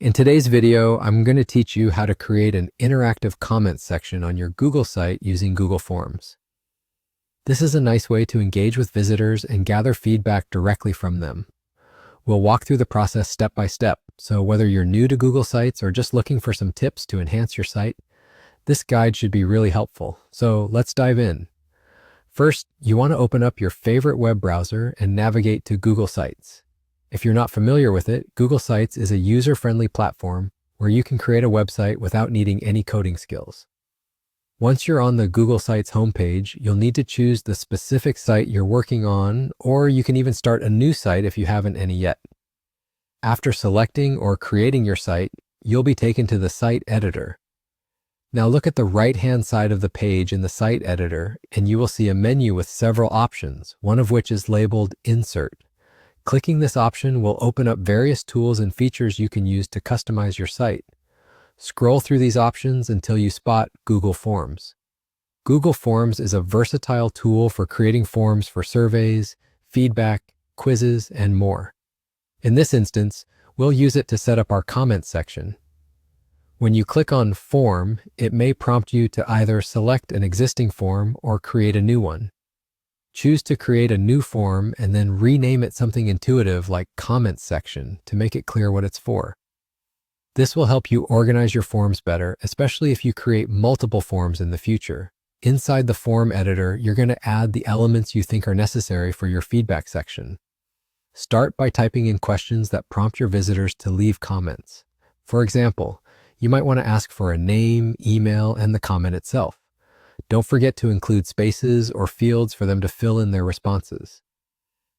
In today's video, I'm going to teach you how to create an interactive comments section on your Google site using Google Forms. This is a nice way to engage with visitors and gather feedback directly from them. We'll walk through the process step by step, so whether you're new to Google Sites or just looking for some tips to enhance your site, this guide should be really helpful. So let's dive in. First, you want to open up your favorite web browser and navigate to Google Sites. If you're not familiar with it, Google Sites is a user-friendly platform where you can create a website without needing any coding skills. Once you're on the Google Sites homepage, you'll need to choose the specific site you're working on, or you can even start a new site if you haven't any yet. After selecting or creating your site, you'll be taken to the site editor. Now look at the right-hand side of the page in the site editor, and you will see a menu with several options, one of which is labeled Insert. Clicking this option will open up various tools and features you can use to customize your site. Scroll through these options until you spot Google Forms. Google Forms is a versatile tool for creating forms for surveys, feedback, quizzes, and more. In this instance, we'll use it to set up our comments section. When you click on Form, it may prompt you to either select an existing form or create a new one. Choose to create a new form and then rename it something intuitive like Comments Section to make it clear what it's for. This will help you organize your forms better, especially if you create multiple forms in the future. Inside the form editor, you're going to add the elements you think are necessary for your feedback section. Start by typing in questions that prompt your visitors to leave comments. For example, you might want to ask for a name, email, and the comment itself. Don't forget to include spaces or fields for them to fill in their responses.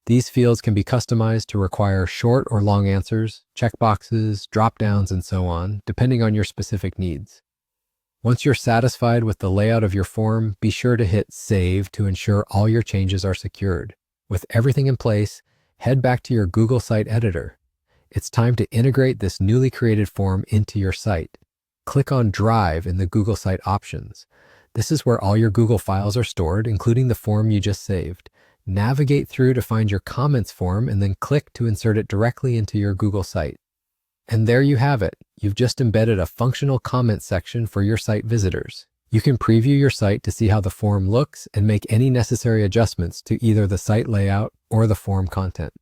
These fields can be customized to require short or long answers, checkboxes, drop-downs, and so on, depending on your specific needs. Once you're satisfied with the layout of your form, be sure to hit Save to ensure all your changes are secured. With everything in place, head back to your Google Site Editor. It's time to integrate this newly created form into your site. Click on Drive in the Google Site options. This is where all your Google files are stored, including the form you just saved. Navigate through to find your comments form and then click to insert it directly into your Google site. And there you have it. You've just embedded a functional comment section for your site visitors. You can preview your site to see how the form looks and make any necessary adjustments to either the site layout or the form content.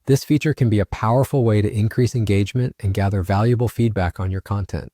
This feature can be a powerful way to increase engagement and gather valuable feedback on your content.